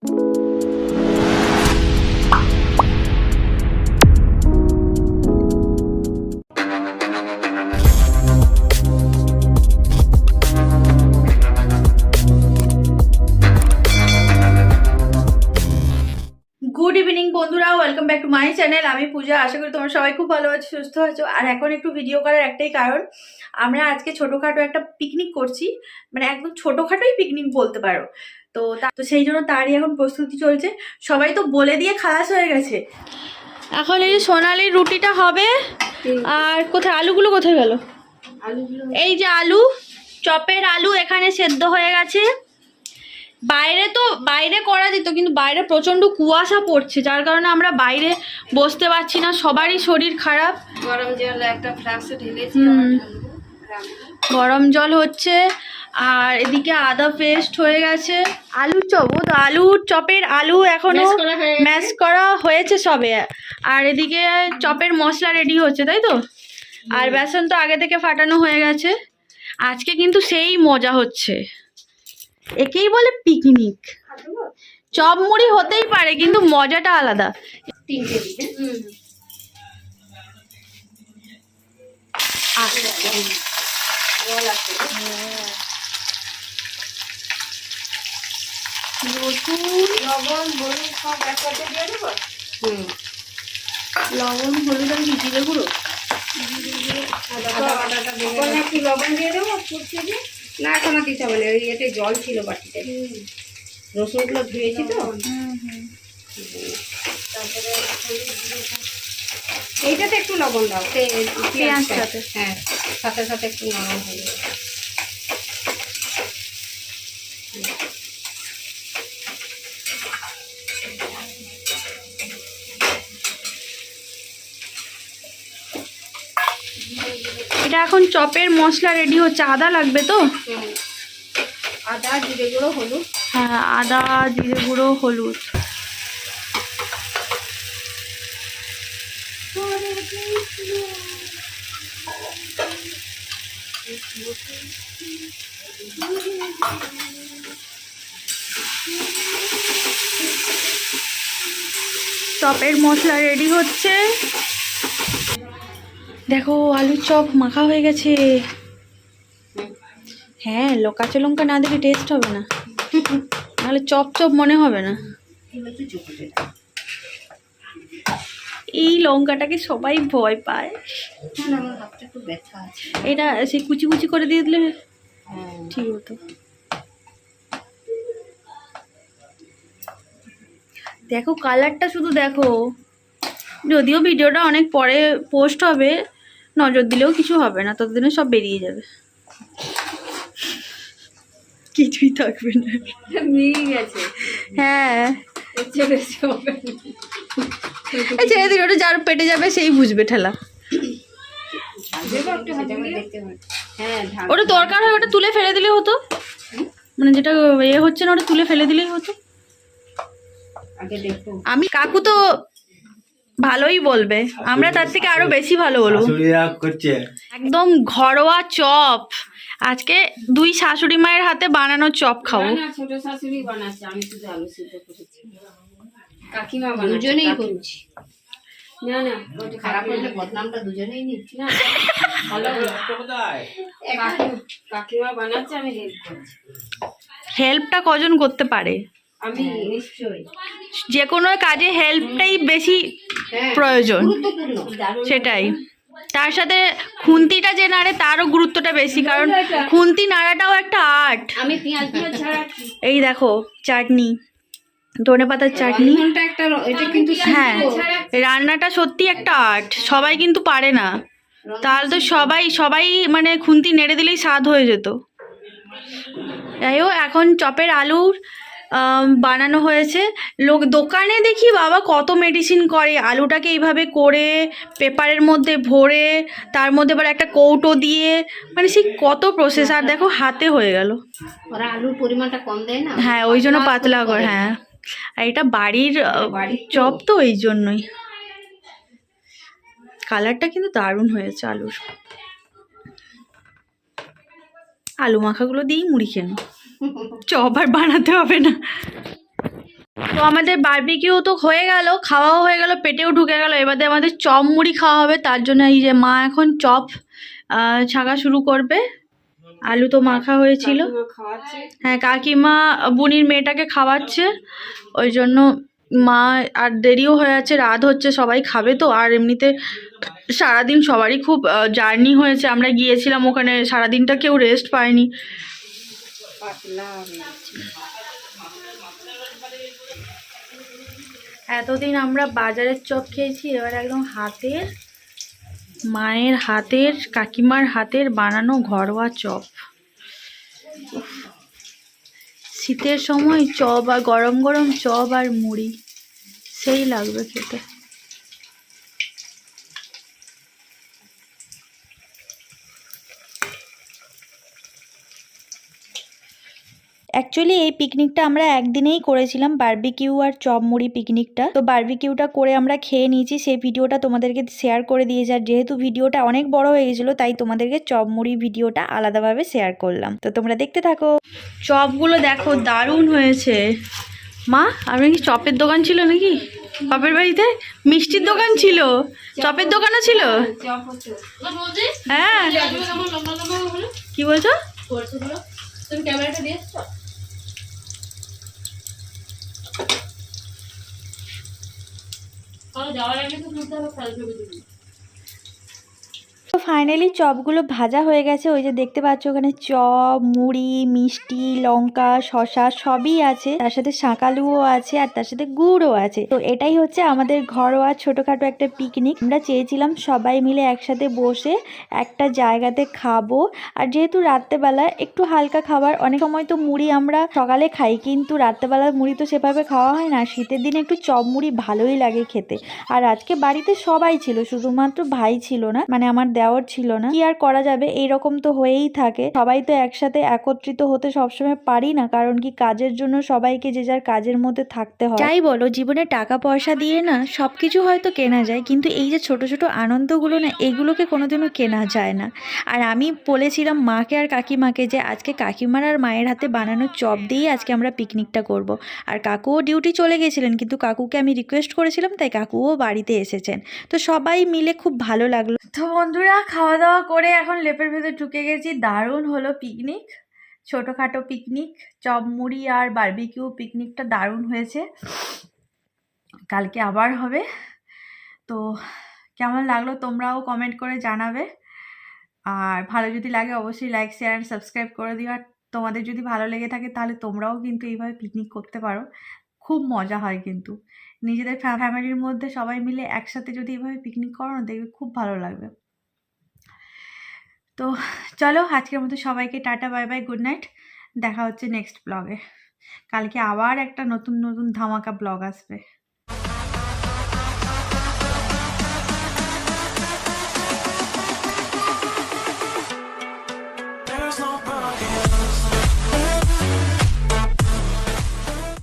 Good evening বন্ধুরা, welcome back to my channel. আমি পূজা। আশা করি তোমরা সবাই খুব ভালো আছো, সুস্থ আছো। আর এখন একটু ভিডিও করার একটাই কারণ, আমরা আজকে ছোটোখাটো একটা পিকনিক করছি, মানে একদম ছোটোখাটোই পিকনিক বলতে পারো। তো সেই জন্য তারই এখন প্রস্তুতি চলছে। সবাই তো বলে দিয়ে খালাস হয়ে গেছে। এখন এই যে সোনালির রুটিটা হবে। আর কোথায় আলুগুলো কোথায় গেল? এই যে আলু, চপের আলু এখানে সেদ্ধ হয়ে গেছে। বাইরে করা যেত, কিন্তু বাইরে প্রচন্ড কুয়াশা পড়ছে, যার কারণে আমরা বাইরে বসতে পারছি না। সবারই শরীর খারাপ। গরম জল একটা ফ্লাস্কে ঢেলেছি, গরম জল হচ্ছে। আর এদিকে আদা পেস্ট হয়ে গেছে। আলুর চপ, ও তো আলুর চপের আলু এখনো ম্যাশ করা হয়েছে সবে। আর এদিকে চপের মশলা রেডি হচ্ছে, তাই তো? আর বেসন তো আগে থেকে ফাটানো হয়ে গেছে। আজকে কিন্তু সেই মজা হচ্ছে। একেই বলে পিকনিক। চপ মুড়ি হতেই পারে, কিন্তু মজাটা আলাদা। লবণ হলুদ সব একসাথে দিয়ে দেবো। লবণ হলুদ আর জিরে গুঁড়ো, একটু লবণ দিয়ে দেবো ফুটছে। না এখনো দিতে হবে না, এতে জল ছিল বাটিতে, রসুনগুলো ধুয়েছি তো। তারপরে এইটাতে একটু লবণ দাও, পেঁয়াজটাতে। হ্যাঁ, সাথে সাথে একটু নরম হয়ে যাবে। এটা এখন চপের মশলা রেডি হচ্ছে। আদা লাগবে তো? আদা, জিরে গুঁড়ো, হলুদ। হ্যাঁ, আদা, জিরে গুঁড়ো, হলুদ। চপের মশলা রেডি হচ্ছে। দেখো আলুর চপ মাখা হয়ে গেছে। হ্যাঁ, কাঁচা লঙ্কা না দিলে টেস্ট হবে না, নাহলে চপ চপ মনে হবে না। এই লঙ্কাটাকে সবাই ভয় পায়। এটা সেই কুচি কুচি করে দিয়ে দিলে ঠিক হতো। দেখো কালারটা শুধু দেখো। যদিও ভিডিওটা অনেক পরে পোস্ট হবে, নজর দিলেও কিছু হবে না, ততদিনে সব বেরিয়ে যাবে, কিছুই থাকবে না। হ্যাঁ, ছেড়ে দিল, ওটা যার পেটে যাবে সেই বুঝবে ঠেলা। ওটা দরকার হয় ওটা তুলে ফেলে দিলে হতো, মানে যেটা এ হচ্ছে না ওটা তুলে ফেলে দিলেই হতো। আমি কাকু তো ভালোই বলবে, আমরা তার থেকে আরো বেশি ভালো বলবো। একদম ঘরোয়া চপ। আজকে দুই শাশুড়ি মায়ের হাতে বানানো চপ খাবো। ছোট শাশুড়ি বানাচ্ছে, আমি শুধু আলু সিদ্ধ করেছি। কাকিমা বানাচ্ছে, দুজনেই করছি। না না, ওটা খারাপ হলে বদনামটা দুজনেই নিচ্ছি না। ভালো কাকিমা বানাচ্ছে, আমি হেল্প করছি। হেল্পটা কজন করতে পারে? আমি নিশ্চয়ই। যে কোনো কাজে হেল্পটাই বেশি প্রয়োজন, সেটাই। তার সাথে খুন্তিটা যে নাড়ে তারও গুরুত্বটা বেশি, কারণ খুন্তি নাড়াটাও একটা আর্ট। আমি পেঁয়াজ ছাড়াচ্ছি। এই দেখো চাটনি, ধনেপাতার চাটনি। হ্যাঁ, রান্নাটা সত্যি একটা আর্ট, সবাই কিন্তু পারে না। তাহলে তো সবাই মানে খুন্তি নেড়ে দিলেই স্বাদ হয়ে যেত। যাই হোক, এখন চপের আলুর বানানো হয়েছে। দোকানে দেখি বাবা কত মেডিসিন করে, আলুটাকে এইভাবে করে পেপারের মধ্যে ভরে তার মধ্যে আবার একটা কৌটো দিয়ে, মানে সেই কত প্রসেস। আর দেখো হাতে হয়ে গেল। ওরা আলুর পরিমাণটা কম দেয় না, হ্যাঁ ওই জন্য পাতলা করে। হ্যাঁ, আর এটা বাড়ির চপ তো এই জন্যই। কালারটা কিন্তু দারুণ হয়েছে আলুর। আলু মাখাগুলো দিয়েই মুড়ি খেন, চপ আর বানাতে হবে না। তো আমাদের বারবিকিউ তো হয়ে গেল, খাওয়াও হয়ে গেল, পেটেও ঢুকে গেল। এবারে আমাদের চপ মুড়ি খাওয়া হবে, তার জন্য এই যে মা এখন চপ ছাকা শুরু করবে। আলু তো মাখা হয়েছিল। হ্যাঁ, কাকিমা বুনির মেয়েটাকে খাওয়াচ্ছে, ওই জন্য মা আর দেরিও হয়ে যাচ্ছে, রাত হচ্ছে, সবাই খাবে তো। আর এমনিতে সারাদিন সবারই খুব জার্নি হয়েছে, আমরা গিয়েছিলাম ওখানে, সারাদিনটা কেউ রেস্ট পায়নি। এতদিন আমরা বাজারের চপ খেয়েছি, এবার একদম হাতের, মায়ের হাতের, কাকিমার হাতের বানানো ঘরোয়া চপ। শীতের সময় চপ আর গরম গরম চপ আর মুড়ি সেই লাগবে খেতে। অ্যাকচুয়ালি এই পিকনিকটা আমরা একদিনেই করেছিলাম, বারবিকিউ আর চপ মুড়ি পিকনিকটা। তো বারবিকিউটা করে আমরা খেয়ে নিয়েছি, সেই ভিডিওটা তোমাদেরকে শেয়ার করে দিয়েছি। আর যেহেতু ভিডিওটা অনেক বড় হয়ে গেছিলো, তাই তোমাদেরকে চপ মুড়ি ভিডিওটা আলাদাভাবে শেয়ার করলাম। তো তোমরা দেখতে থাকো। চপগুলো দেখো দারুণ হয়েছে। মা, আপনার কি চপের দোকান ছিল নাকি বাপের বাড়িতে? মিষ্টির দোকান ছিল, চপের দোকানও ছিল? হ্যাঁ, কি বলছো? তুমি ক্যামেরাটা দিয়েছো? যাওয়ার আগে তো বুঝতে হবে খালি ছবি তুলি। তো ফাইনালি চপগুলো ভাজা হয়ে গেছে। ওই যে দেখতে পাচ্ছ ওখানে চপ, মুড়ি, মিষ্টি, লঙ্কা, শসা সবই আছে, তার সাথে শাঁকালুও আছে, আর তার সাথে গুড়ও আছে। তো এটাই হচ্ছে আমাদের ঘরোয়া ছোটখাটো একটা পিকনিক। আমরা চেয়েছিলাম সবাই মিলে একসাথে বসে একটা জায়গাতে খাবো। আর যেহেতু রাত্রেবেলা একটু হালকা খাবার, অনেক সময় তো মুড়ি আমরা সকালে খাই, কিন্তু রাত্রেবেলা মুড়ি তো সেভাবে খাওয়া হয় না। শীতের দিনে একটু চপ মুড়ি ভালোই লাগে খেতে। আর আজকে বাড়িতে সবাই ছিল, শুধুমাত্র ভাই ছিল না, মানে আমার দেওর ছিল না। কি আর করা যাবে, এইরকম তো হয়েই থাকে। সবাই তো একসাথে একত্রিত হতে সবসময় পারি না, কারণ কি কাজের জন্য সবাইকে যে যার কাজের মধ্যে থাকতে হয়। যাই বলো, জীবনে টাকা পয়সা দিয়ে না সবকিছু হয়তো কেনা যায়, কিন্তু এই যে ছোট ছোট আনন্দগুলো না, এগুলোকে কোনোদিনও কেনা যায় না। আর আমি বলেছিলাম মাকে আর কাকিমাকে যে আজকে কাকিমার আর মায়ের হাতে বানানো চপ দিয়েই আজকে আমরা পিকনিকটা করব। আর কাকুও ডিউটি চলে গেছিলেন, কিন্তু কাকুকে আমি রিকোয়েস্ট করেছিলাম, তাই কাকুও বাড়িতে এসেছেন। তো সবাই মিলে খুব ভালো লাগলো। তো বন্ধুরা, খাওয়া দাওয়া করে এখন লেপের ভেতর ঢুকে গেছি। দারুণ হলো পিকনিক, ছোটোখাটো পিকনিক, চপ মুড়ি আর বারবিকিউ পিকনিকটা দারুণ হয়েছে। কালকে আবার হবে। তো কেমন লাগলো তোমরাও কমেন্ট করে জানাবে। আর ভালো যদি লাগে অবশ্যই লাইক, শেয়ার অ্যান্ড সাবস্ক্রাইব করে দিও। আর তোমাদের যদি ভালো লেগে থাকে তাহলে তোমরাও কিন্তু এইভাবে পিকনিক করতে পারো, খুব মজা হয় কিন্তু। নিজেদের ফ্যামিলির মধ্যে সবাই মিলে একসাথে যদি এইভাবে পিকনিক করো না, দেখবে খুব ভালো লাগবে। তো চলো, আজকের মতো সবাইকে tata, bye bye, good night. দেখা হচ্ছে নেক্সট ব্লগে। কালকে আবার একটা নতুন নতুন ধামাকা ব্লগ আসবে।